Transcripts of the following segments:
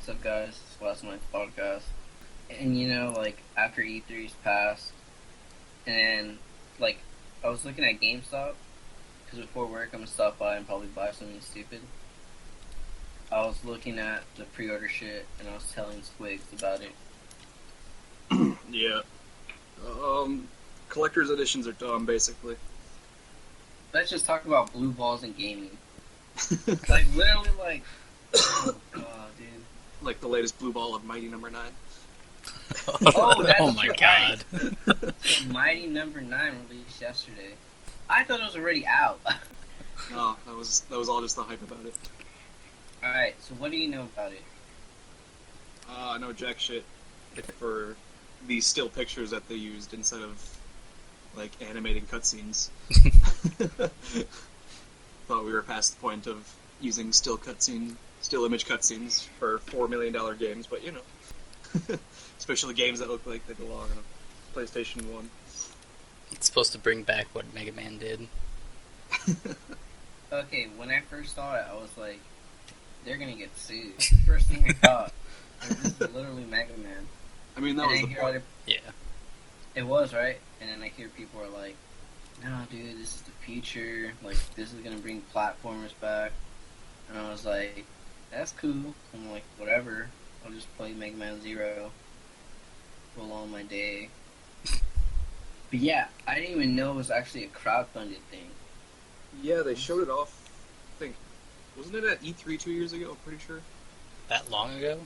What's up, guys? It's Last Night's podcast. And like after E3's passed, and like I was looking at GameStop because before work I'm gonna stop by and probably buy something stupid. I was looking at the pre-order shit and I was telling Squigs about it. Yeah. Collector's editions are dumb, basically. Let's just talk about blue balls and gaming. Like literally, like oh god, dude. Like the latest blue ball of Mighty Number 9. Oh, that's oh my right. god. So Mighty Number 9 released yesterday. I thought it was already out. No, that was all just the hype about it. Alright, so what do you know about it? I know jack shit for the still pictures that they used instead of, like, animating cutscenes. Thought we were past the point of using still image cutscenes for $4 million games, but you know. Especially games that look like they belong on a PlayStation 1. It's supposed to bring back what Mega Man did. Okay, when I first saw it, I was like, they're gonna get sued. First thing I thought, like, this is literally Mega Man. I mean, that was the point. Yeah. It was, right? And then I hear people are like, no, dude, this is the future. Like, this is gonna bring platformers back. And I was like, that's cool. I'm like, whatever. I'll just play Mega Man Zero. Roll on my day. But yeah, I didn't even know it was actually a crowdfunded thing. Yeah, they showed it off, I think, wasn't it at E3 2 years ago, I'm pretty sure? That long ago?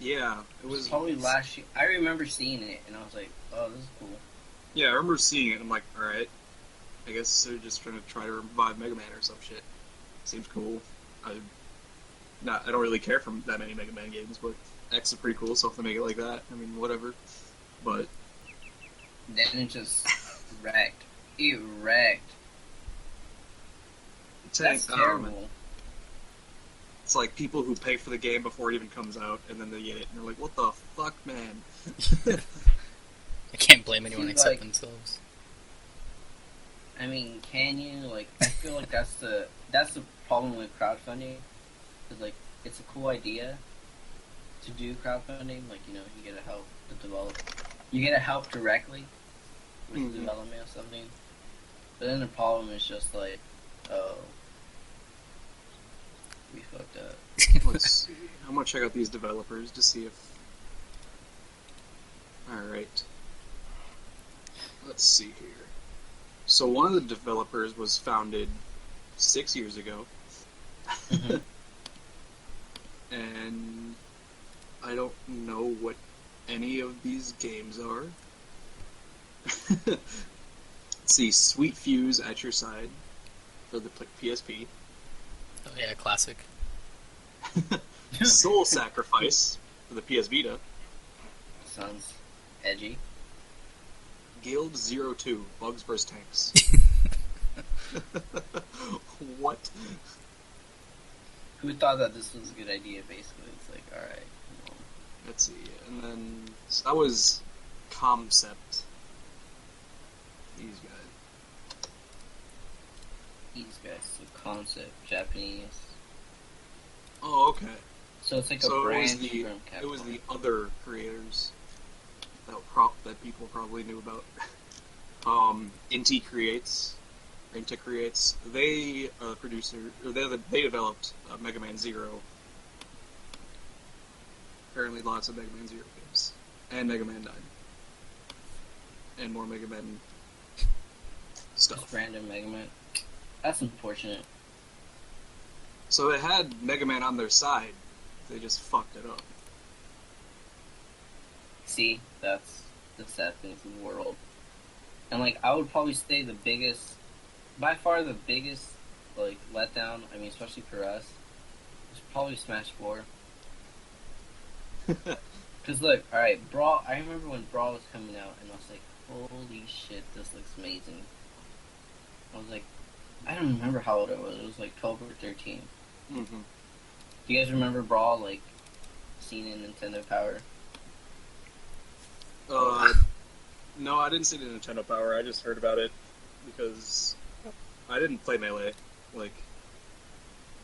Yeah, it was... Probably last year. I remember seeing it, and I was like, oh, this is cool. Yeah, I remember seeing it, and I'm like, alright, I guess they're just trying to revive Mega Man or some shit. Seems cool. I don't really care for that many Mega Man games, but X is pretty cool, so if they make it like that, I mean, whatever. But... Then it just wrecked. It wrecked. That's terrible. It's like people who pay for the game before it even comes out, and then they get it, and they're like, what the fuck, man? I can't blame anyone except themselves. I mean, can you? Like, I feel like that's the problem with crowdfunding. Is like, it's a cool idea to do crowdfunding. Like, you get to help the develop. You get to help directly with the development of something. But then the problem is just like, oh, we fucked up. Let's see. I'm gonna check out these developers to see if... Alright. Let's see here. So one of the developers was founded 6 years ago. Mm-hmm. And I don't know what any of these games are. Let's see, Sweet Fuse at Your Side for the PSP. Oh yeah, classic. Soul Sacrifice for the PS Vita. Sounds edgy. Guild 02, Bugs vs. Tanks. What? Who thought that this was a good idea, basically? It's like, alright. Let's see, and then that was Concept. These guys, so Concept, Japanese. Oh, okay. So it's like So a branch it from Capcom. was the other creators that people probably knew about. Inti Creates. They are the producer, or they developed Mega Man Zero. Apparently, lots of Mega Man Zero games, and Mega Man 9, and more Mega Man stuff. Just random Mega Man. That's unfortunate. So it had Mega Man on their side. They just fucked it up. See, that's the sad things of the world. And like, I would probably say by far the biggest, like, letdown, I mean, especially for us, is probably Smash 4. Because look, alright, Brawl, I remember when Brawl was coming out, and I was like, holy shit, this looks amazing. I was like, I don't remember how old I was, it was like 12 or 13. Mm-hmm. Do you guys remember Brawl, like, seen in Nintendo Power? No, I didn't see the Nintendo Power, I just heard about it because I didn't play Melee. Like,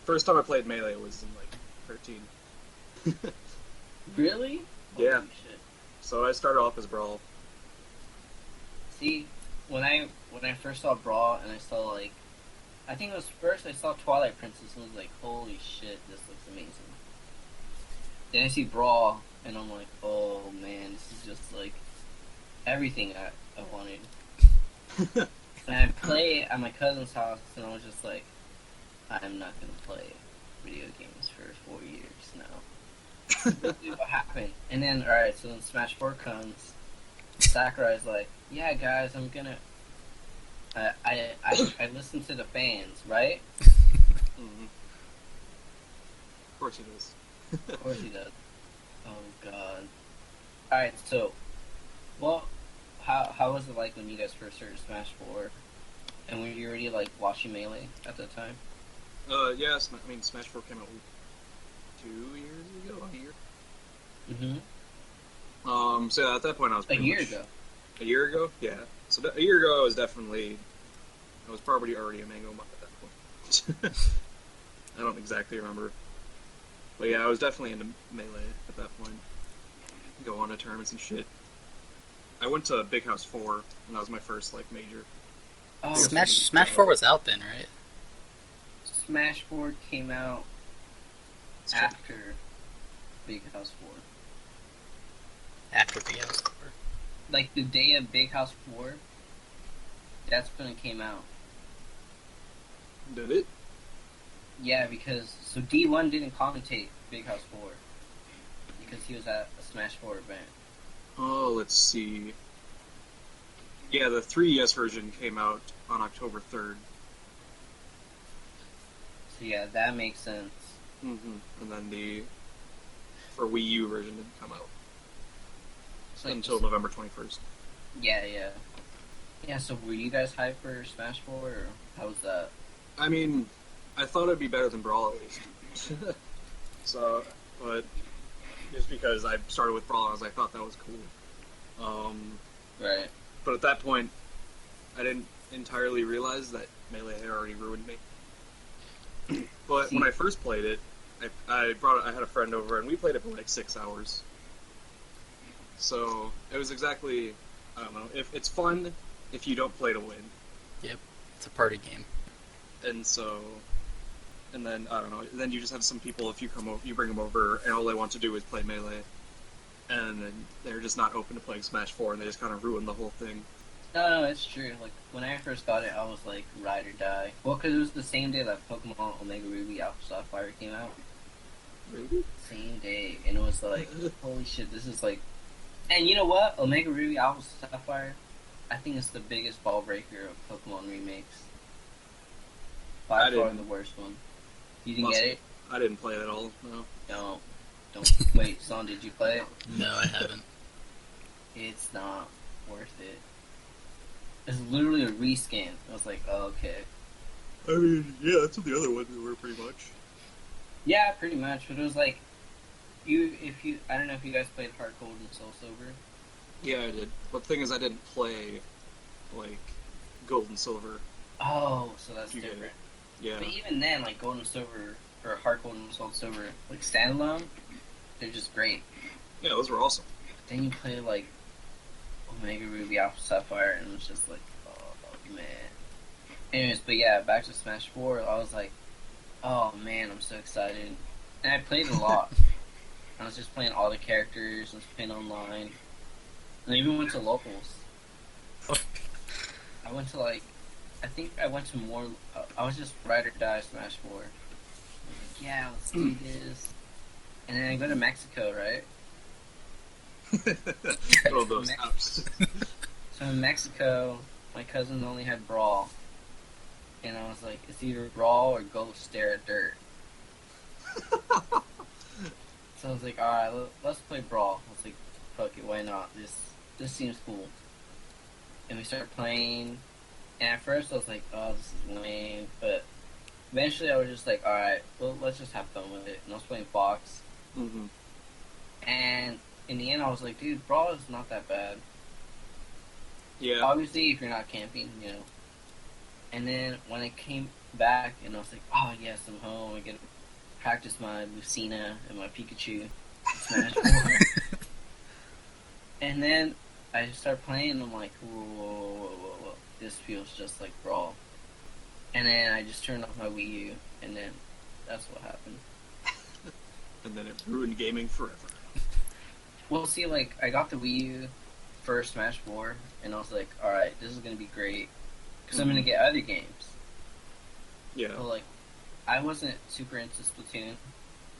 first time I played Melee was in, like, 13. Really? Yeah. Holy shit. So I started off as Brawl. See, when I first saw Brawl and I saw like, I think it was first I saw Twilight Princess and was like, holy shit, this looks amazing. Then I see Brawl and I'm like, oh man, this is just like everything I wanted. And I play at my cousin's house and I was just like, I'm not gonna play video games for 4 years now. Let's see what happened. And then, alright, so then Smash 4 comes. Sakurai's like, yeah, guys, I'm gonna. I listen to the fans, right? Mm-hmm. Of course he does. Of course he does. Oh god. Alright, so, well, how was it like when you guys first started Smash 4? And were you already like watching Melee at that time? Yeah, I mean, Smash 4 came out 2 years ago, a year. Mm-hmm. So yeah, at that point I was A pretty year much- ago. A year ago? Yeah. So a year ago I was probably already a Mango Mutt at that point. I don't exactly remember. But yeah, I was definitely into Melee at that point. Go on to tournaments and shit. I went to Big House 4, and that was my first, like, major. Oh, Smash 4 was out then, right? Smash 4 came out It's true. after Big House 4. After Big House 4. Like the day of Big House 4, that's when it came out. Did it? Yeah, because so D1 didn't commentate Big House 4 because he was at a Smash 4 event. Oh, let's see. Yeah, the 3DS version came out on October 3rd. So yeah, that makes sense. Mm-hmm. And then the for Wii U version didn't come out So like, until November 21st. yeah. Yeah, so were you guys hyped for Smash 4 or how was that? I mean, I thought it'd be better than Brawl at least. So, but just because I started with Brawl, I thought that was cool. Right. But at that point, I didn't entirely realize that Melee had already ruined me. But when I first played it, I had a friend over and we played it for like 6 hours. So it was exactly, I don't know, if it's fun if you don't play to win. Yep, it's a party game. And then I don't know. Then you just have some people. If you you bring them over, and all they want to do is play Melee, and then they're just not open to playing Smash 4, and they just kind of ruin the whole thing. No, it's true. Like when I first got it, I was like ride or die. Well, because it was the same day that Pokemon Omega Ruby Alpha Sapphire came out. Really? Same day, and it was like, holy shit, this is like. And you know what? Omega Ruby Alpha Sapphire, I think it's the biggest ball breaker of Pokemon remakes. By far the worst one. You didn't get it? I didn't play it at all. No. Don't. Wait, Son, did you play it? No, I haven't. It's not worth it. It's literally a reskin. I was like, oh, okay. I mean, yeah, that's what the other ones were pretty much. Yeah, pretty much. But it was like, I don't know if you guys played Heart Gold and Soul Silver. Yeah, I did. But the thing is, I didn't play like Gold and Silver. Oh, so that's You get different. Yeah. But even then, like Gold and Silver or Heart Gold and Soul Silver, like standalone, they're just great. Yeah, those were awesome. Then you play like Omega Ruby Alpha Sapphire, and it's just like, oh man. Anyways, but yeah, back to Smash 4. I was like, oh man, I'm so excited, and I played a lot. I was just playing all the characters, I was playing online, and I even went to locals. I went to like, I think I went to more. I was just ride or die Smash 4. I was like, yeah, let's do this. And then I go to Mexico, right? All those apps. So in Mexico, my cousin only had Brawl. And I was like, it's either Brawl or go stare at dirt. So I was like, alright, let's play Brawl. I was like, fuck it, why not? This seems cool. And we started playing. And at first I was like, oh, this is lame. But eventually I was just like, alright, well, let's just have fun with it. And I was playing Fox. Mm-hmm. And in the end I was like, dude, Brawl is not that bad. Yeah. Obviously, if you're not camping, you know. And then when I came back and I was like, oh yes, I'm home, I get practice my Lucina and my Pikachu in Smash 4. And then I start playing and I'm like, whoa. This feels just like Brawl. And then I just turned off my Wii U, and then that's what happened. And then it ruined gaming forever. Well, see, like, I got the Wii U for Smash 4, and I was like, alright, this is gonna be great, because I'm gonna get other games. Yeah. But, like, I wasn't super into Splatoon.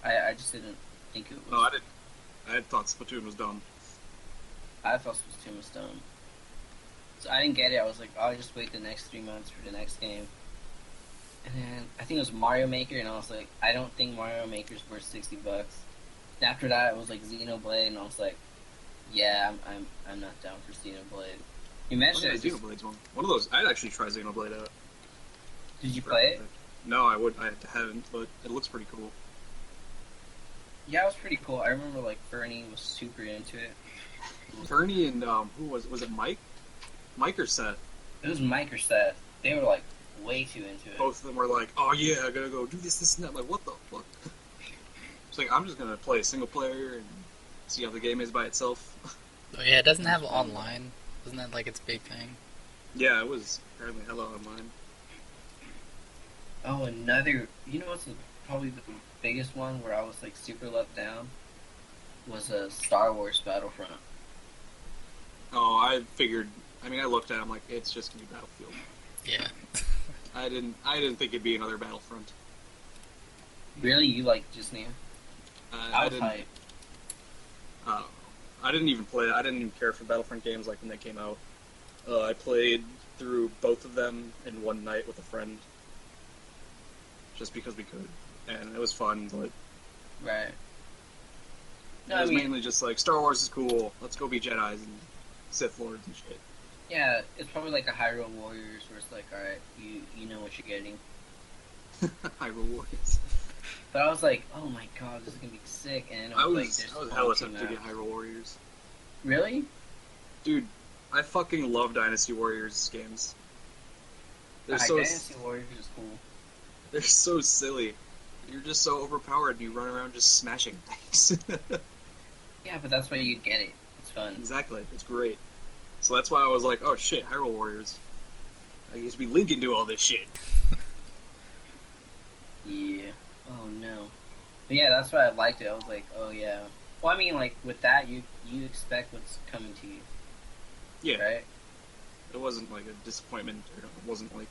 I just didn't think it was... No, I didn't. I thought Splatoon was dumb. I thought Splatoon was dumb. So I didn't get it. I was like, I'll just wait the next 3 months for the next game. And then I think it was Mario Maker, and I was like, I don't think Mario Maker's worth $60. After that, it was like Xenoblade, and I was like, yeah, I'm not down for Xenoblade. You mentioned it. Xenoblade's one of those. I'd actually try Xenoblade out. Did you play it? No, I haven't, but it looks pretty cool. Yeah, it was pretty cool. I remember like Bernie was super into it. Bernie and who was it? Mike? Mike or Seth? It was Mike or Seth. They were like way too into it. Both of them were like, "Oh yeah, I gotta go do this, and that." I'm like, what the fuck? It's like, I'm just gonna play a single player and see how the game is by itself. Oh yeah, it doesn't have online. Isn't that like its big thing? Yeah, it was apparently hella online. Oh, another. You know what's probably the biggest one where I was like super let down? Was a Star Wars Battlefront. Oh, I figured. I mean, I looked at it, I'm like, it's just gonna be Battlefield. Yeah. I didn't think it'd be another Battlefront. Really, you like Disney? I was hyped. I didn't even play. I didn't even care for Battlefront games like when they came out. I played through both of them in one night with a friend, just because we could, and it was fun. But Right. it was mainly just like, Star Wars is cool. Let's go be Jedi's and Sith Lords and shit. Yeah, it's probably like a Hyrule Warriors where it's like, alright, you know what you're getting. Hyrule Warriors. But I was like, oh my god, this is gonna be sick, and I like, was hella tempted to get Hyrule Warriors. Really? Dude, I fucking love Dynasty Warriors games. They're so Dynasty Warriors is cool. They're so silly. You're just so overpowered and you run around just smashing things. Yeah, but that's why you get it. It's fun. Exactly. It's great. So that's why I was like, oh shit, Hyrule Warriors. I guess we link into all this shit. Yeah. Oh no. But yeah, that's why I liked it. I was like, oh yeah. Well, I mean, like, with that, you expect what's coming to you. Yeah. Right? It wasn't like a disappointment, or it wasn't like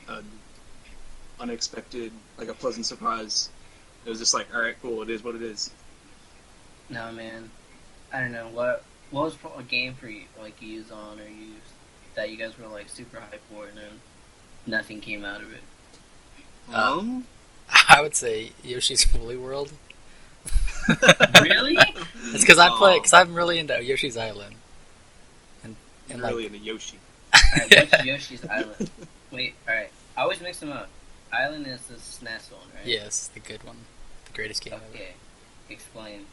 an unexpected, like a pleasant surprise. It was just like, alright, cool, it is what it is. No, man. I don't know. What was a game for you, like, you used on or used that you guys were, like, super hyped for and then nothing came out of it? I would say Yoshi's Woolly World. Really? It's because I'm really into Yoshi's Island. And really like, into Yoshi. Alright, what's Yoshi's Island? Wait, alright. I always mix them up. Island is the SNES one, right? yes, the good one. The greatest game ever. Okay. Explain.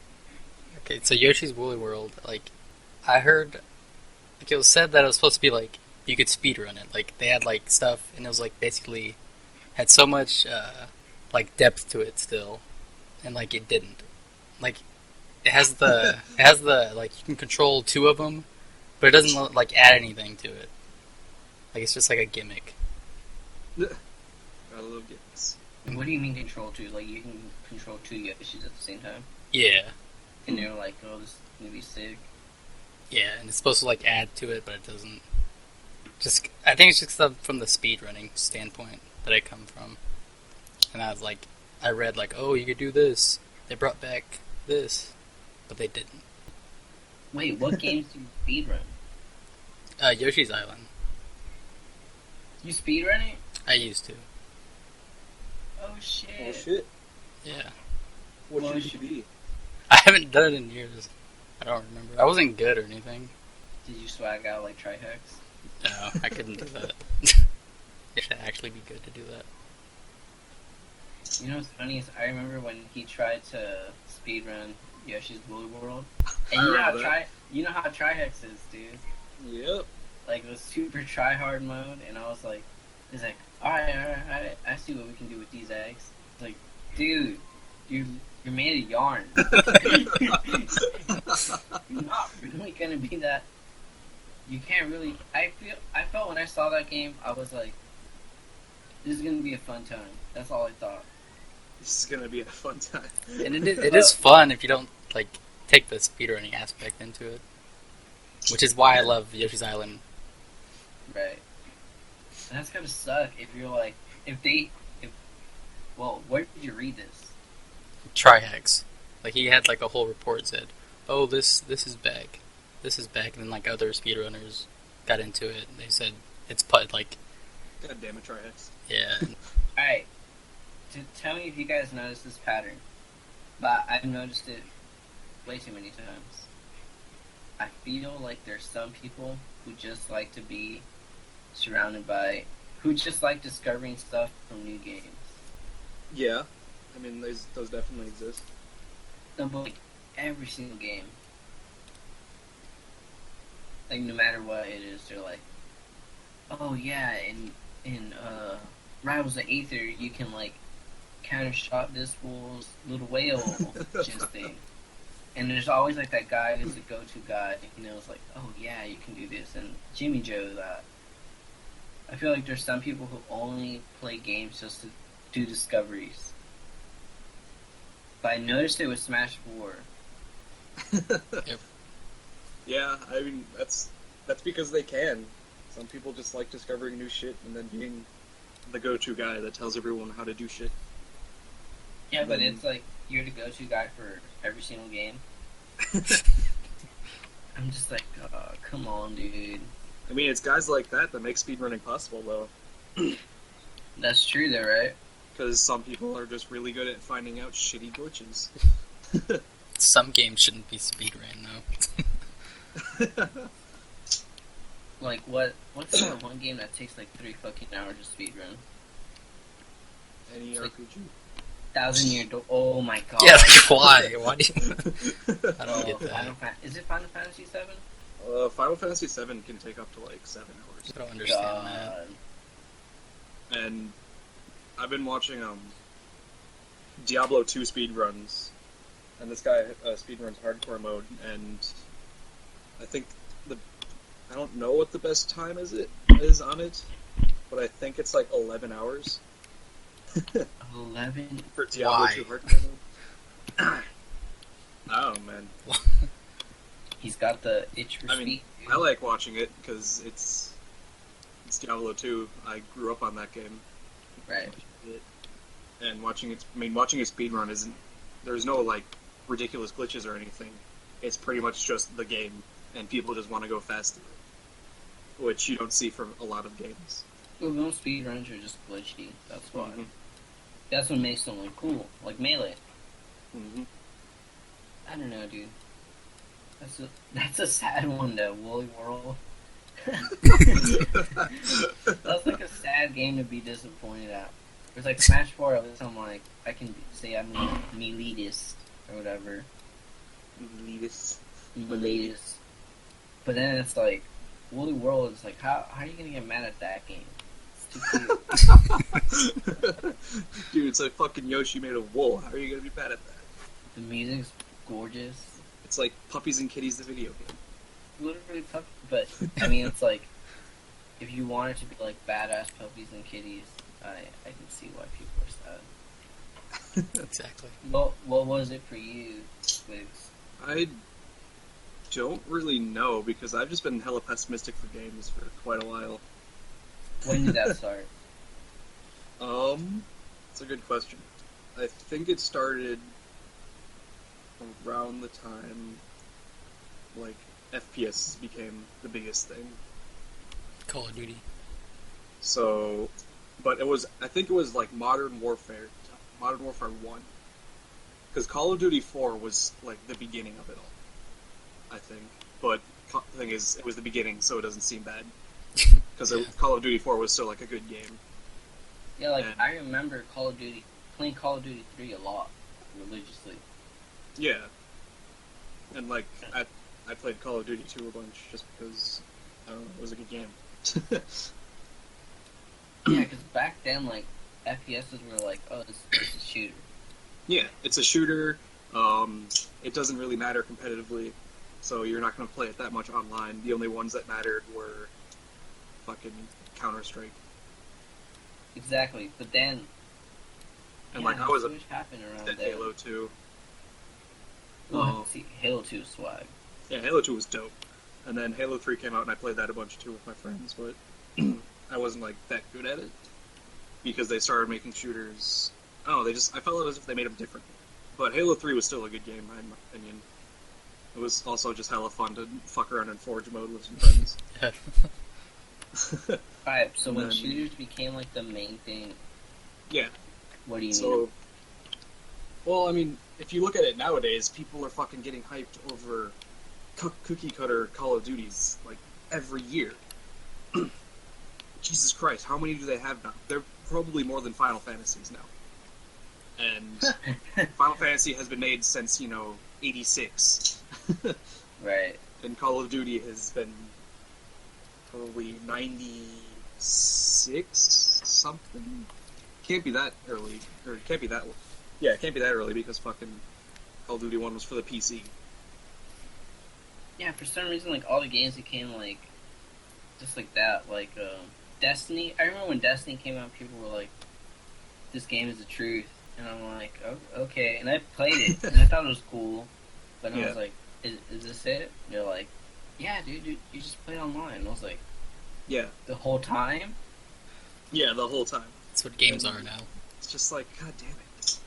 Okay, so Yoshi's Woolly World, like, I heard, like, it was said that it was supposed to be, like, you could speedrun it. Like, they had, like, stuff, and it was, like, basically, had so much, like, depth to it still, and, like, it didn't. Like, it has the, like, you can control two of them, but it doesn't, like, add anything to it. Like, it's just, like, a gimmick. I love gimmicks. What do you mean control two? Like, you can control two Yoshis at the same time? Yeah. And they're like, oh, this is gonna be sick. Yeah, and it's supposed to, like, add to it, but it doesn't. Just, I think it's just from the speedrunning standpoint that I come from. And I was like, I read, like, oh, you could do this. They brought back this. But they didn't. Wait, what games do you speedrun? Yoshi's Island. You speedrun it? I used to. Oh shit. Oh shit. Yeah. What should you be? I haven't done it in years. I don't remember. I wasn't good or anything. Did you swag out like Trihex? No, I couldn't do that. You should actually be good to do that. You know what's funny is I remember when he tried to speedrun Yoshi's Woolly World. And you know how Trihex is, dude. Yep. Like the super try hard mode, and I was like, he's like, alright, I see what we can do with these eggs. It's like, dude, you made a yarn. You're not really gonna be that. You can't really. I felt when I saw that game, I was like, this is gonna be a fun time. That's all I thought. This is gonna be a fun time. And it is fun if you don't like take the speedrunning aspect into it, which is why I love Yoshi's Island. Right. And that's gotta suck if you're like, well, where did you read this? Trihex, like he had like a whole report said, "Oh, this is back, this is back," and then like other speedrunners got into it. And they said it's like, God damn it, Trihex. yeah. Alright, tell me if you guys notice this pattern, but I've noticed it way too many times. I feel like there's some people who just like to be surrounded by, who just like discovering stuff from new games. Yeah, I mean, those definitely exist. No, but like every single game, like no matter what it is, they're like, oh yeah, in Rivals of Aether, you can like counter shot this fool's little whale just thing. And there's always like that guy who's the go-to guy, you know, it's like, oh yeah, you can do this, and Jimmy Joe that. I feel like there's some people who only play games just to do discoveries. But I noticed it with Smash 4. Yep. Yeah, I mean, that's because they can. Some people just like discovering new shit and then being the go-to guy that tells everyone how to do shit. Yeah, but it's like, you're the go-to guy for every single game. I'm just like, oh, come on, dude. I mean, it's guys like that make speedrunning possible, though. That's true, though, right? Because some people are just really good at finding out shitty glitches. Some games shouldn't be speedrun though. Like, what's the one game that takes like 3 fucking hours to speedrun? Any It's like- RPG. 1,000-Year Door. Oh my god. Yeah, like why? Why do you? I don't get that. Is it Final Fantasy 7? Final Fantasy VII can take up to like 7 hours. I don't understand that. And I've been watching Diablo 2 speedruns, and this guy speedruns hardcore mode, and I think I don't know what the best time is on it, but I think it's like 11 hours. 11? For Diablo Why? 2 hardcore mode. Oh man, He's got the itch for I mean, speed. I like watching it because it's Diablo 2. I grew up on that game. Right. And watching it speedrun isn't. There's no like ridiculous glitches or anything. It's pretty much just the game, and people just want to go fast through it, which you don't see from a lot of games. Well, most speedruns are just glitchy. That's why. Mhm. That's what makes them like cool. Like Melee. Mm-hmm. I don't know, dude. That's a sad one though, Woolly World. That's like a sad game to be disappointed at. It's like Smash 4, at least I'm like, I can say I'm an elitist or whatever. Elitist. Elitist. But then it's like, Woolly World is like, how are you gonna get mad at that game? It's too cute. Dude, it's like fucking Yoshi made of wool. How are you gonna be bad at that? The music's gorgeous. It's like Puppies and Kitties, the video game. Literally tough, but I mean, it's like, if you wanted to be like badass puppies and kitties, I can see why people are sad. Exactly. What was it for you, Swigs? I don't really know because I've just been hella pessimistic for games for quite a while. When did that start? It's a good question. I think it started around the time, like, FPS became the biggest thing. Call of Duty. So, but I think it was like Modern Warfare 1. Because Call of Duty 4 was like the beginning of it all, I think. But the thing is, it was the beginning, so it doesn't seem bad. Because Call of Duty 4 was still like a good game. Yeah, like, And- I remember playing Call of Duty 3 a lot, religiously. Yeah. And like, I played Call of Duty 2 a bunch just because, I don't know, it was a good game. Yeah, because back then, like, FPSs were like, oh, this is a shooter. Yeah, it's a shooter. It doesn't really matter competitively, so you're not going to play it that much online. The only ones that mattered were fucking Counter-Strike. Exactly, but then And yeah, like I was so a much happened around at then. Halo 2. Well, see, Halo 2 is swag. Yeah, Halo 2 was dope. And then Halo 3 came out and I played that a bunch too with my friends, but I wasn't like that good at it because they started making shooters. I don't know, I felt as if they made them different. But Halo 3 was still a good game, in my opinion. It was also just hella fun to fuck around in Forge mode with some friends. Alright, so And when then- shooters became like the main thing, Yeah. what do you mean? So, well, I mean, if you look at it nowadays, people are fucking getting hyped over cookie cutter Call of Duties like every year. Jesus Christ, how many do they have now? They're probably more than Final Fantasies now. And Final Fantasy has been made since, '86. Right. And Call of Duty has been probably 96 something. Can't be that early, or it can't be that. Yeah, it can't be that early because fucking Call of Duty 1 was for the PC. Yeah, for some reason, like, all the games became, like, just like that. Like, Destiny. I remember when Destiny came out, people were like, this game is the truth. And I'm like, oh, okay. And I played it, and I thought it was cool. But I Yeah. was like, is this it? And they're like, yeah, dude, you just play online. And I was like, Yeah, the whole time? yeah, the whole time. That's what games are now. It's just like, god damn it.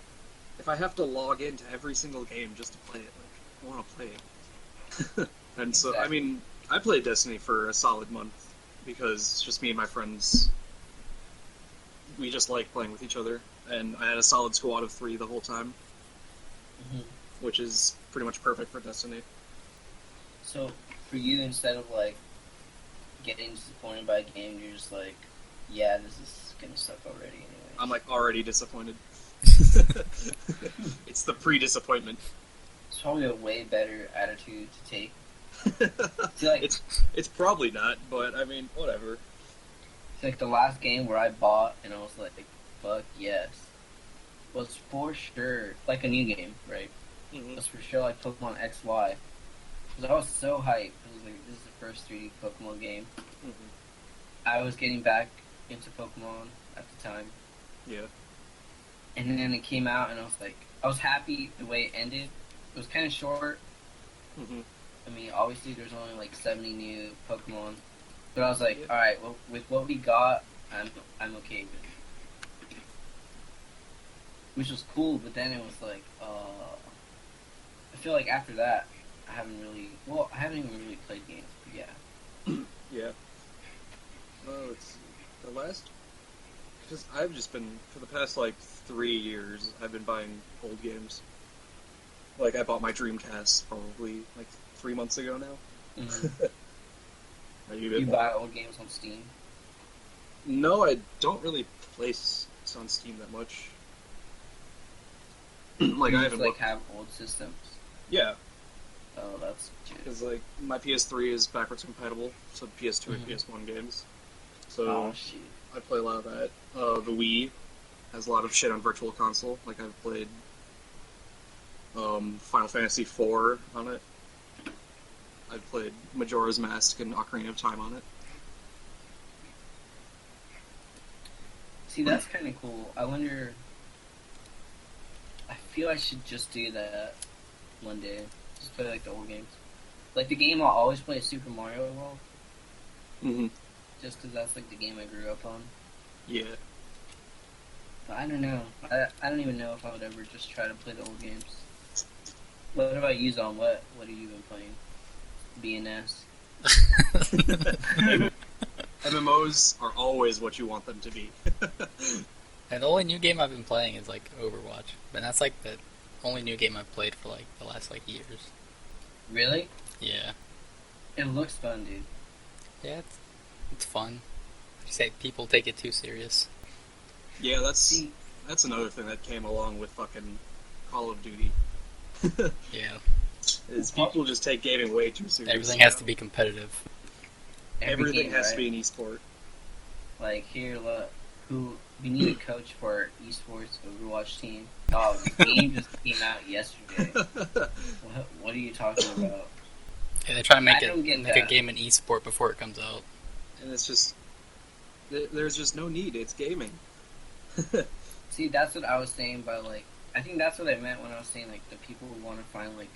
If I have to log into every single game just to play it, like, I want to play it. And so, I Exactly. mean, I played Destiny for a solid month because it's just me and my friends, we just like playing with each other. And I had a solid squad of 3 the whole time, hmm which is pretty much perfect for Destiny. So, for you, instead of, like, getting disappointed by a game, you're just like, yeah, this is gonna suck already anyway. I'm like already disappointed. It's the pre-disappointment. It's probably a way better attitude to take. See, like, It's probably not, but I mean, whatever. it's like the last game where I bought and I was like, fuck yes, was for sure, like a new game, right? Mm-hmm. Was for sure like Pokemon XY. Because I was so hyped. It was like, this is the first 3D Pokemon game. Mm-hmm. I was getting back into Pokemon at the time. Yeah. And then it came out and I was like, I was happy the way it ended. It was kind of short. Mm-hmm. I mean, obviously there's only like 70 new Pokemon. But I was like, Yeah. alright, well, with what we got, I'm okay with it. Which was cool, but then it was like, I feel like after that, I haven't even really played games, but yeah. Yeah. Well, it's the last. Because I've just been for the past like 3 years. I've been buying old games. Like I bought my Dreamcast probably like 3 months ago now. Mhm. Are you You buy old games on Steam? No, I don't really play on Steam that much. Like You I just, haven't like looked. have old systems. Yeah, Oh, that's good. because like my PS3 is backwards compatible, so PS2 and Mhm. PS1 games. So Oh shit. I play a lot of that. The Wii has a lot of shit on Virtual Console. Like I've played Final Fantasy IV on it. I've played Majora's Mask and Ocarina of Time on it. See, that's kind of cool. I wonder. I feel I should just do that one day. Just play like the old games. Like the game I'll always play is Super Mario World, Mm-hmm. just because that's like the game I grew up on. Yeah. But I don't know. I don't even know if I would ever just try to play the old games. What about you, Zon? What have you been playing? BNS. MMOs are always what you want them to be. And the only new game I've been playing is like Overwatch, but that's like the only new game I've played for like the last like years. Really? Yeah, It looks fun, dude. yeah, it's fun. You say people take it too serious. Yeah, See, that's another thing that came along with fucking Call of Duty. Yeah, Is people just take gaming way too seriously. everything has to be competitive. Everything game, has right? to be an esport. Like, here, look. who we need a coach for our esports Overwatch team. Oh, the game just came out yesterday. What are you talking about? Yeah, they're trying to I don't get make a that. game in esport before it comes out. And it's just there's just no need. It's gaming. See, that's what I was saying by like. I think that's what I meant when I was saying like the people who want to find like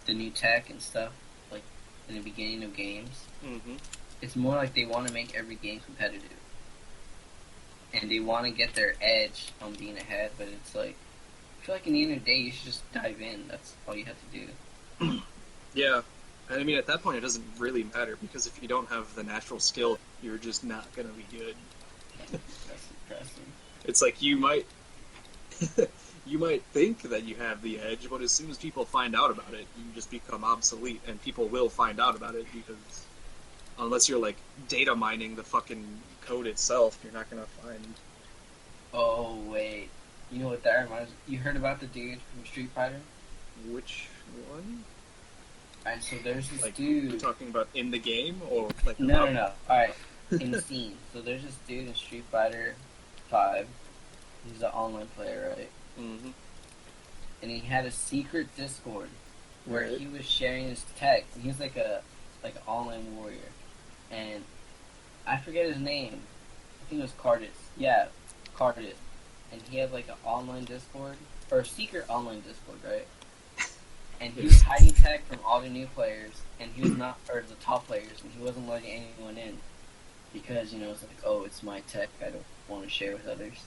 the new tech and stuff like in the beginning of games. Mm-hmm. It's more like they want to make every game competitive, and they want to get their edge on being ahead. But it's like I feel like in the end of the day, you should just dive in. That's all you have to do. Yeah. And I mean, at that point, it doesn't really matter, because if you don't have the natural skill, you're just not going to be good. That's impressive. It's like you might you might think that you have the edge, but as soon as people find out about it, you just become obsolete, and people will find out about it, because unless you're like data mining the fucking code itself, you're not going to find... Oh wait, you know what that reminds me? You heard about the dude from Street Fighter? Which one? And so there's this Like, dude. you're talking about in the game, or like... No. Alright, in the scene. So there's this dude in Street Fighter 5. He's an online player, right? Mm-hmm. And he had a secret Discord where Right. he was sharing his tech. And he was like an online warrior. And I forget his name. I think it was Cardis. Yeah, Cardis. And he had like an online Discord, or a secret online Discord, right? And he was hiding tech from all the new players, and he was not, or the top players, and he wasn't letting anyone in. Because, you know, it's like, oh, it's my tech, I don't want to share with others.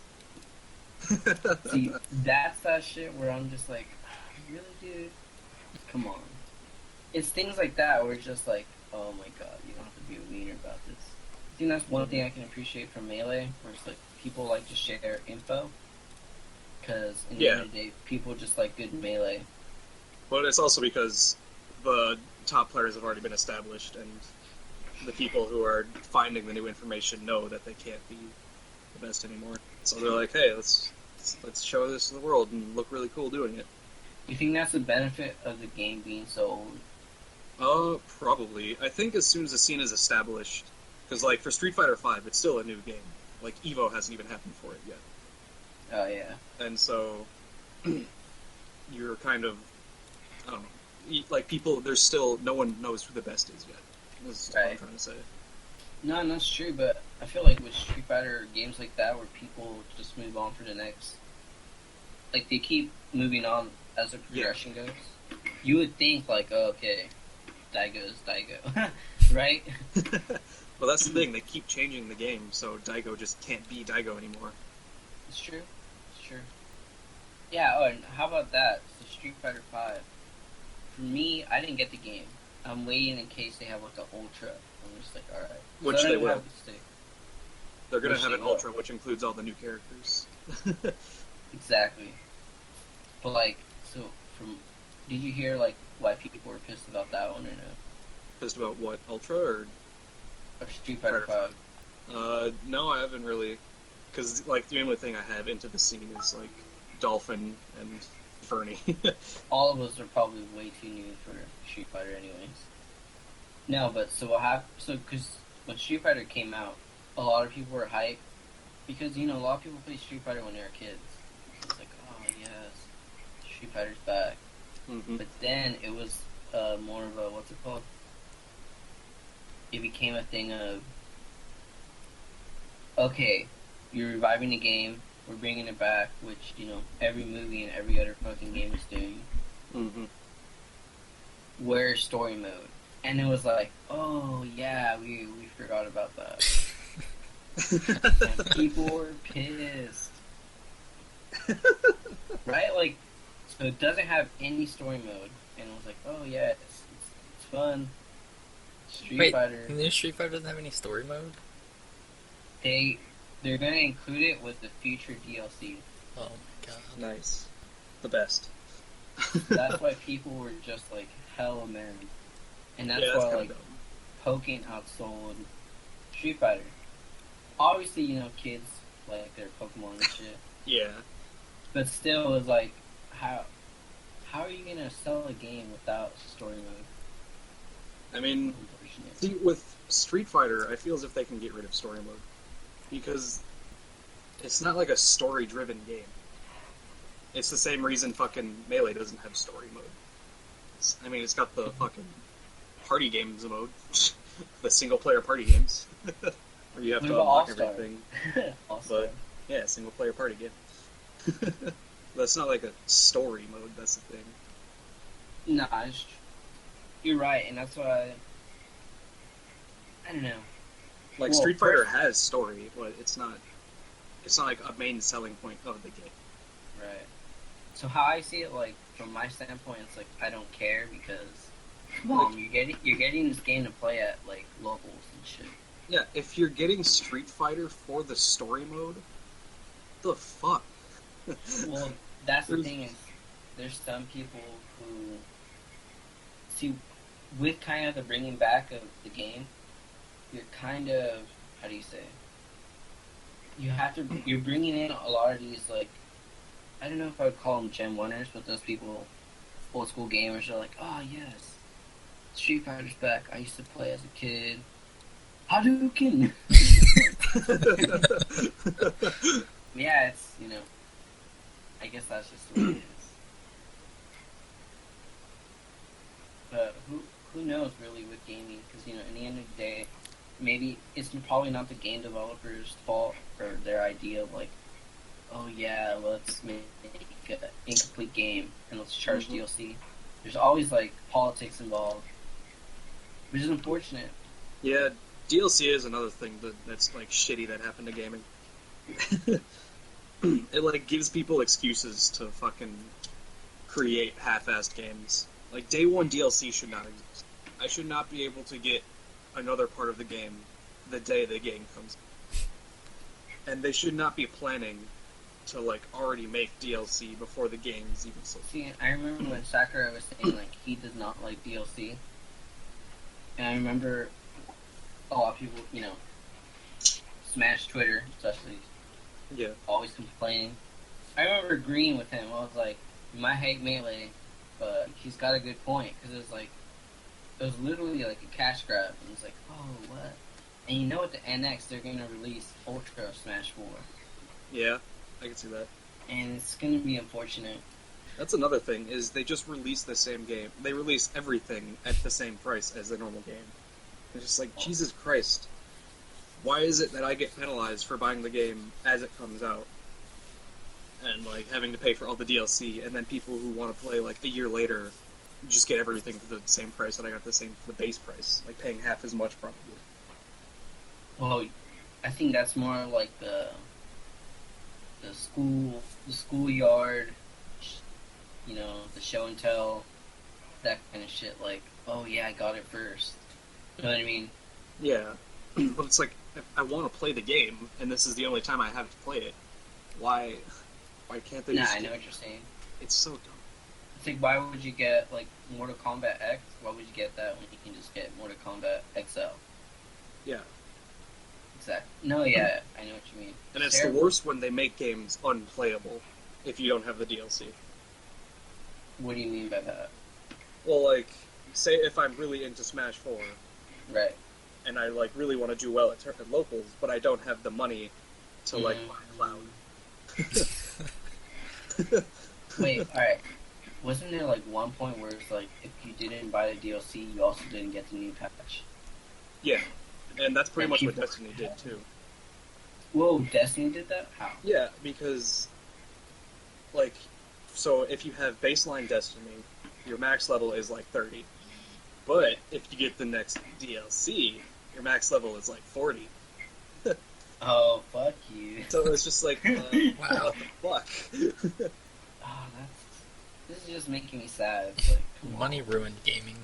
See, that's that shit where I'm just like, really, dude? Come on. It's things like that where it's just like, oh my god, you don't have to be a wiener about this. I think that's one thing I can appreciate from Melee, where it's like, people like to share info. Because, in the end of the day, people just like good Melee. But it's also because the top players have already been established, and the people who are finding the new information know that they can't be the best anymore. So they're like, hey, let's show this to the world and look really cool doing it. You think that's the benefit of the game being so old? Probably. I think as soon as the scene is established, because like for Street Fighter V, it's still a new game. Like Evo hasn't even happened for it yet. Oh, yeah. And so you're kind of, I don't know, like people, there's still, no one knows who the best is yet. That's what I'm trying to say. No, that's true, but I feel like with Street Fighter games like that where people just move on for the next, like they keep moving on as the progression goes, you would think like, oh, okay, Daigo's Daigo, right? Well, that's the thing, they keep changing the game, so Daigo just can't be Daigo anymore. It's true. Yeah, oh, and how about that? So Street Fighter 5. For me, I didn't get the game. I'm waiting in case they have like an Ultra. I'm just like, alright. Which they will. They're going Which to have they an will. Ultra, which includes all the new characters. Exactly. But like, so did you hear like why people were pissed about that one or no? Pissed about what, Ultra or Street Fighter 5? No, I haven't really. Because, like, the only thing I have into the scene is, like, Dolphin and Fernie. All of us are probably way too new for Street Fighter anyways. No, but so what happened, because when Street Fighter came out, a lot of people were hyped, because, you know, a lot of people played Street Fighter when they were kids. It's like, oh, yes, Street Fighter's back. Mm-hmm. But then it was more of a, what's it called? It became a thing of, okay, you're reviving the game, we're bringing it back, which, you know, every movie and every other fucking game is doing. Mm-hmm. Where's story mode? And it was like, oh yeah, we forgot about that. And people were pissed. Right? Like, so it doesn't have any story mode. And it was like, oh yeah, it's fun. Street Fighter. The new Street Fighter doesn't have any story mode? They're gonna include it with the future DLC. Oh my god. Nice. The best. That's why people were just like hella mad. And that's why like Pokken outsold Street Fighter. Obviously, you know, kids like their Pokemon and shit. Yeah. But still, it's like, how are you gonna sell a game without story mode? I mean, see, with Street Fighter, I feel as if they can get rid of story mode. Because it's not like a story-driven game. It's the same reason fucking Melee doesn't have story mode. It's got the fucking party games mode, the single-player party games, where you have to unlock everything. But yeah, single-player party game. That's not like a story mode. That's the thing. No, you're right, and that's why I don't know. Like Street Fighter has story, but it's not like a main selling point of the game. Right. So how I see it, like from my standpoint, it's like I don't care because you're getting this game to play at like locals and shit. Yeah, if you're getting Street Fighter for the story mode, the fuck. Well, that's the thing is, there's some people who see with kind of the bringing back of the game, you're kind of, how do you say? You're bringing in a lot of these, like, I don't know if I would call them Gen 1ers, but those people, old school gamers, are like, oh yes, Street Fighter's back. I used to play as a kid. Hadouken! Yeah, it's, I guess that's just the way it is. But who knows really with gaming? Because in the end of the day, maybe it's probably not the game developers' fault or their idea of like, oh yeah, let's make an incomplete game and let's charge DLC. There's always like politics involved, which is unfortunate. Yeah, DLC is another thing that's like shitty that happened to gaming. It like gives people excuses to fucking create half-assed games. Like day one DLC should not exist. I should not be able to get another part of the game the day the game comes out. And they should not be planning to like already make DLC before the game's even sold. See, I remember when Sakurai was saying like he does not like DLC, and I remember a lot of people, Smash Twitter especially. Yeah. Always complaining. I remember agreeing with him. I was like, you might hate Melee, but he's got a good point. Because it was literally like a cash grab. And it's like, oh, what? And at the NX, they're going to release Ultra Smash 4. Yeah, I can see that. And it's going to be unfortunate. That's another thing, is they just release the same game. They release everything at the same price as the normal game. It's just like, Jesus Christ. Why is it that I get penalized for buying the game as it comes out? And, like, having to pay for all the DLC, and then people who want to play, like, a year later just get everything for the same price that I got the base price. Like, paying half as much, probably. Well, I think that's more like the schoolyard, the show and tell, that kind of shit, like, oh yeah, I got it first. You know what I mean? Yeah. But it's like, if I want to play the game, and this is the only time I have to play it, why can't they just... I know what you're saying. It's so dumb. It's like, why would you get, like, Mortal Kombat X? Why would you get that when you can just get Mortal Kombat XL? Yeah. Exactly. No, yeah, I know what you mean. And it's the worst when they make games unplayable if you don't have the DLC. What do you mean by that? Well, like, say if I'm really into Smash 4... Right. And I, like, really want to do well at locals, but I don't have the money to, like, buy Cloud. Wait, alright. Wasn't there, like, one point where it's like, if you didn't buy the DLC, you also didn't get the new patch? Yeah. And that's pretty much what Destiny did, too. Whoa, Destiny did that? How? Yeah, because, like, so if you have baseline Destiny, your max level is, like, 30. But if you get the next DLC, your max level is like 40. Oh, fuck you. So it's just like, wow. What the fuck? Oh, this is just making me sad. It's like, money ruined gaming.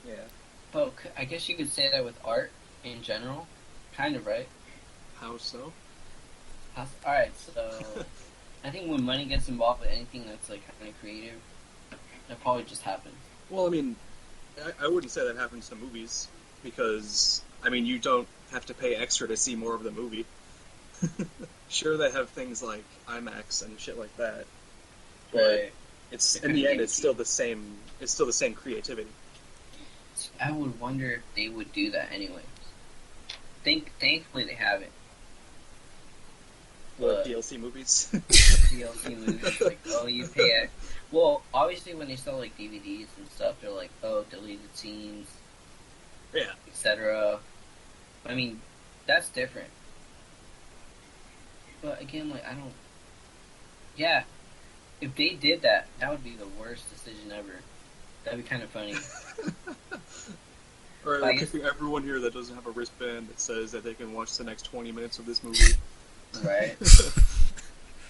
Yeah. But I guess you could say that with art in general. Kind of, right? How so? Alright, so I think when money gets involved with anything that's like kind of creative, that probably just happens. Well, I mean, I wouldn't say that happens to movies, because, I mean, you don't have to pay extra to see more of the movie. Sure, they have things like IMAX and shit like that, but it's in the end, it's still the same creativity. I would wonder if they would do that anyways. Thankfully they haven't. What, DLC movies? DLC movies, like, oh, you pay. Well, obviously, when they sell like DVDs and stuff, they're like, oh, deleted scenes, Yeah. etc. I mean, that's different. But again, like, I don't. Yeah, if they did that, that would be the worst decision ever. That'd be kind of funny. Alright, I we're guess- kicking everyone here that doesn't have a wristband that says that they can watch the next 20 minutes of this movie. Right.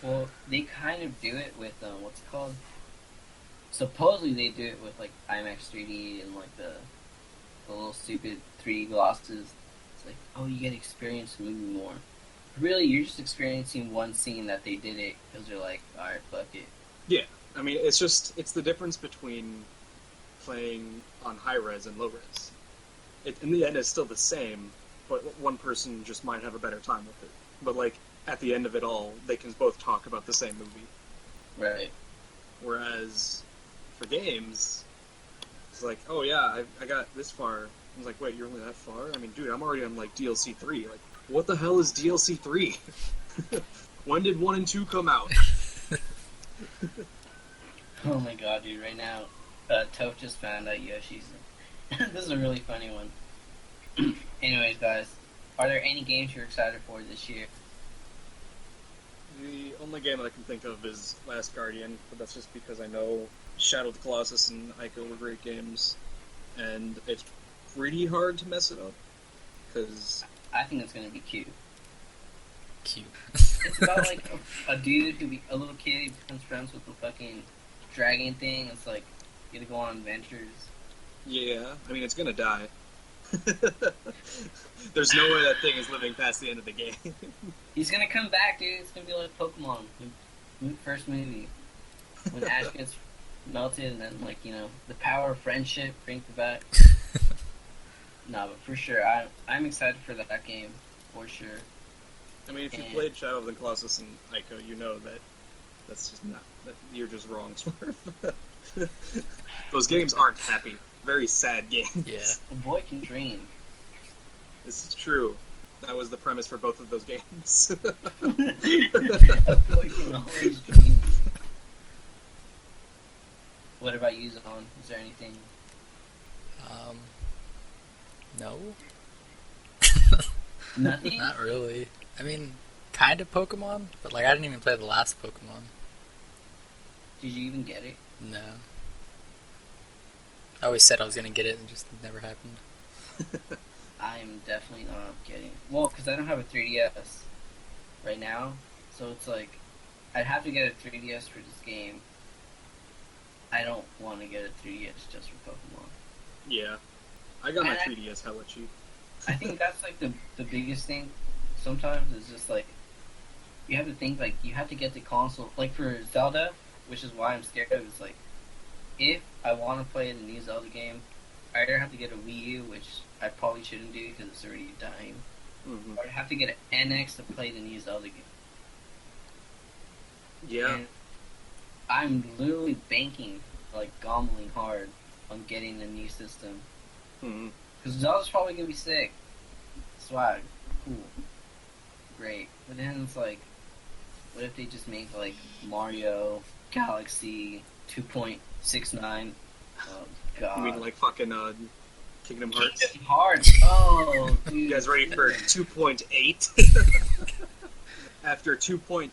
Well, they kind of do it with what's it called? Supposedly they do it with like IMAX 3D and like the little stupid 3D glosses. It's like, oh, you get to experience the movie more. Really, you're just experiencing one scene that they did it because they're like, all right, fuck it. Yeah, I mean, it's the difference between playing on high res and low res. In the end, it's still the same, but one person just might have a better time with it. But like at the end of it all, they can both talk about the same movie. Right. Whereas for games, it's like, oh yeah, I got this far. I was like, wait, you're only that far? I mean, dude, I'm already on like DLC 3. Like, what the hell is DLC 3? When did 1 and 2 come out? Oh my god, dude! Right now, Toph just found out Yoshi's. This is a really funny one. Anyways, guys, are there any games you're excited for this year? The only game that I can think of is Last Guardian, but that's just because I know Shadow of the Colossus and Ico were great games, and it's pretty hard to mess it up, because... I think it's gonna be cute. Cute. It's about like a dude a little kid who becomes friends with the fucking dragon thing. It's like you gotta go on adventures. Yeah, I mean, it's gonna die. There's no way that thing is living past the end of the game. He's gonna come back, dude. It's gonna be like Pokemon, first movie, when Ash gets melted, and then like the power of friendship brings it back. No, but for sure, I'm excited for that game, for sure. I mean, if you played Shadow of the Colossus and Ico, you know that that's just not... You're just wrong, Smurf. Those games aren't happy. Very sad games. Yeah. A boy can dream. This is true. That was the premise for both of those games. A boy can always dream. What about you, Zon? Is there anything? No. Nothing? Not really. I mean, kind of Pokemon, but like I didn't even play the last Pokemon. Did you even get it? No. I always said I was gonna get it, and it just never happened. I'm definitely not getting it. Well, because I don't have a 3DS right now, so it's like I'd have to get a 3DS for this game. I don't want to get a 3DS just for Pokemon. Yeah. I got my And 3DS hella cheap. I think that's like the biggest thing sometimes is just like you have to think like you have to get the console like for Zelda, which is why I'm scared of is like if I want to play the new Zelda game, I either have to get a Wii U, which I probably shouldn't do because it's already dying, Mm-hmm. or I have to get an NX to play the new Zelda game. Yeah. And I'm literally banking, like gobbling hard on getting the new system. Mm-hmm. Because Zelda's probably gonna be sick. Swag. Cool. Great. But then it's like, what if they just make like Mario Galaxy 2.69? Oh god. You mean like fucking Kingdom Hearts? Kingdom Hearts! Oh, dude. You guys ready for 2.8? After 2.5?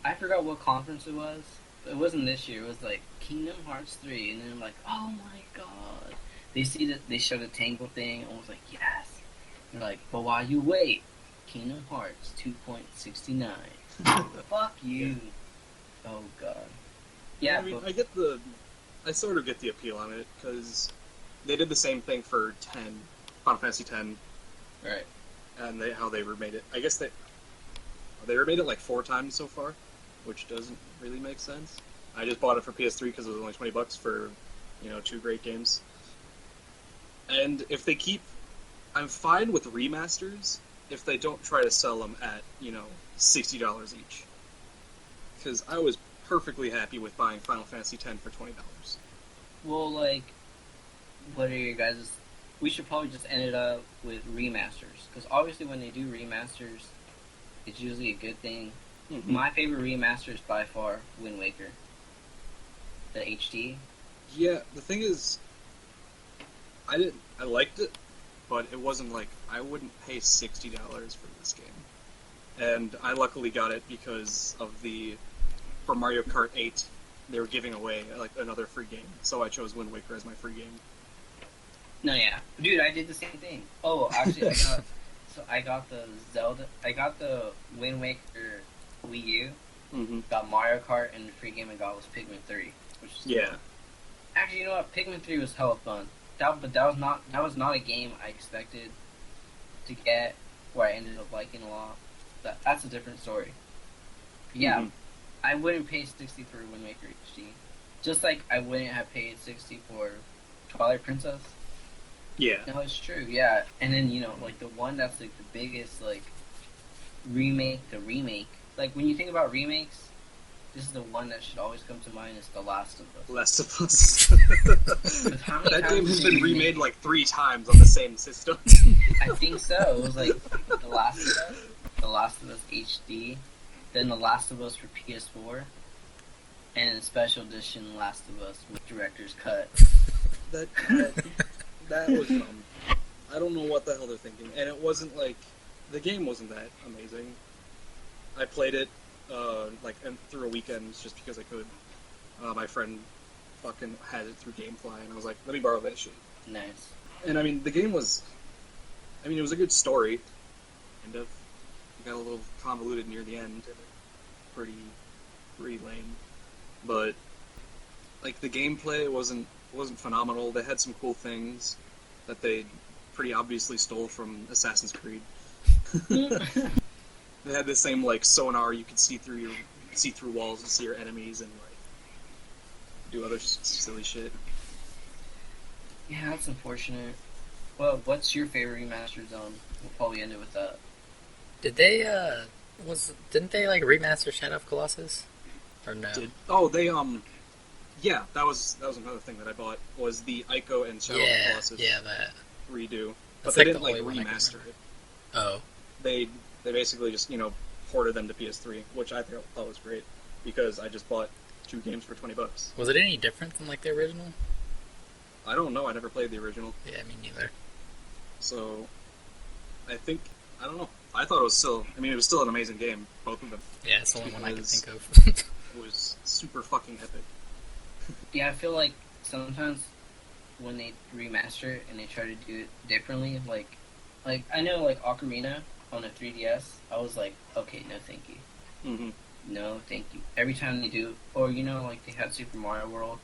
I forgot what conference it was. It wasn't this year. It was like Kingdom Hearts 3, and then I'm like, oh my god. They showed a Tangle thing, and I was like, yes. They're like, but while you wait, Kingdom Hearts 2.69. Fuck you. Oh god. Yeah, I mean, but I sort of get the appeal on it, because they did the same thing for Final Fantasy X, right. and how they remade it. I guess they remade it like 4 times so far, which doesn't really make sense. I just bought it for PS3 because it was only $20 for, 2 great games. And if they I'm fine with remasters if they don't try to sell them at, $60 each. Because I was perfectly happy with buying Final Fantasy X for $20. Well, like, what are your guys'... We should probably just end it up with remasters. Because obviously when they do remasters, it's usually a good thing. Mm-hmm. My favorite remaster is by far Wind Waker, the HD. Yeah, the thing is, I liked it, but it wasn't like, I wouldn't pay $60 for this game. And I luckily got it because of for Mario Kart 8, they were giving away like another free game, so I chose Wind Waker as my free game. No, yeah, dude, I did the same thing. Oh, actually, I got the Wind Waker Wii U. Mm-hmm. Got Mario Kart, and the free game I got was Pikmin 3, which is Yeah. Actually, you know what? Pikmin 3 was hella fun. But that was not a game I expected to get, where I ended up liking a lot. That's a different story. Yeah, Mm-hmm. I wouldn't pay 60 for Wind Waker HD. Just like I wouldn't have paid 60 for Twilight Princess. Yeah. No, it's true, yeah. And then, like, the one that's, like, the biggest, like, remake. Like, when you think about remakes, this is the one that should always come to mind, is The Last of Us. Last of Us. How many That times game has did been you remade like 3 times on the same system. I think so. It was, like, The Last of Us, The Last of Us HD, then The Last of Us for PS4, and then Special Edition Last of Us with Director's Cut. That was dumb. I don't know what the hell they're thinking. And it wasn't like, the game wasn't that amazing. I played it, through a weekend just because I could. My friend fucking had it through GameFly, and I was like, let me borrow that shit. Nice. And I mean, the game was, it was a good story, kind of. It got a little convoluted near the end, and pretty lame. But, like, the gameplay wasn't phenomenal. They had some cool things that they pretty obviously stole from Assassin's Creed. They had the same, like, sonar, you could see through walls and see your enemies and, like, do other silly shit. Yeah, that's unfortunate. Well, what's your favorite remastered zone? We'll probably end it with that. Did they, didn't they, like, remaster Shadow of Colossus? Or no? Yeah, that was another thing that I bought, was the Ico and Shadow of Colossus that. redo. But That's they like didn't, the only one I can remaster remember. it. Oh. They basically just, ported them to PS3, which I thought was great, because I just bought 2 games for $20. Was it any different than, like, the original? I don't know, I never played the original. Yeah, me neither. So, I don't know. I thought it was still an amazing game, both of them. Yeah, it's the only one I can Because think of. It was super fucking epic. Yeah, I feel like sometimes when they remaster it and they try to do it differently, like I know, like, Ocarina on a 3DS, I was like, okay, no thank you. Mm-hmm. No thank you. Every time they do, or, like they had Super Mario World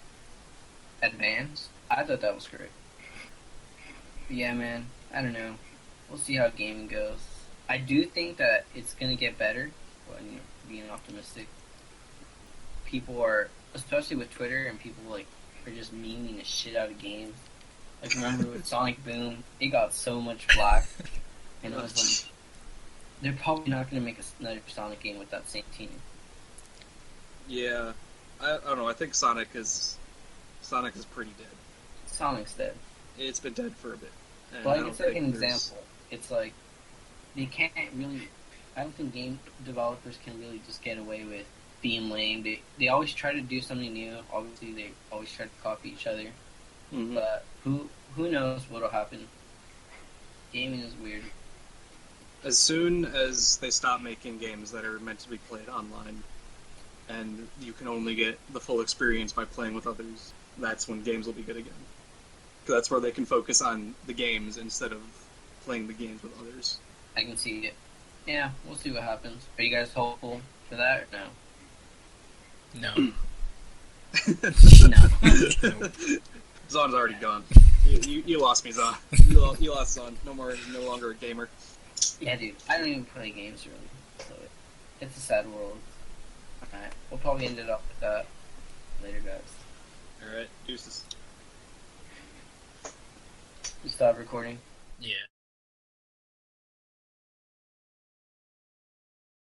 Advance, I thought that was great. But yeah, man, I don't know. We'll see how gaming goes. I do think that it's gonna get better, when being optimistic. People are, especially with Twitter, and people, like, are just memeing the shit out of games. Like, remember with Sonic Boom, it got so much flack, and I was like, they're probably not going to make another Sonic game with that same team. Yeah, I don't know. I think Sonic is pretty dead. Sonic's dead. It's been dead for a bit. And But, like, it's like an example. It's like, they can't really, I don't think game developers can really just get away with being lame. They always try to do something new. Obviously, they always try to copy each other. Mm-hmm. But who knows what'll happen? Gaming is weird. As soon as they stop making games that are meant to be played online, and you can only get the full experience by playing with others, that's when games will be good again. 'Cause that's where they can focus on the games instead of playing the games with others. I can see it. Yeah, we'll see what happens. Are you guys hopeful for that or no? No. No. Zon's already gone. You lost me, Zon. You lost Zon. No longer a gamer. Yeah, dude. I don't even play games really, so it's a sad world. Alright, we'll probably end it up with that later, guys. Alright, deuces. We stop recording. Yeah.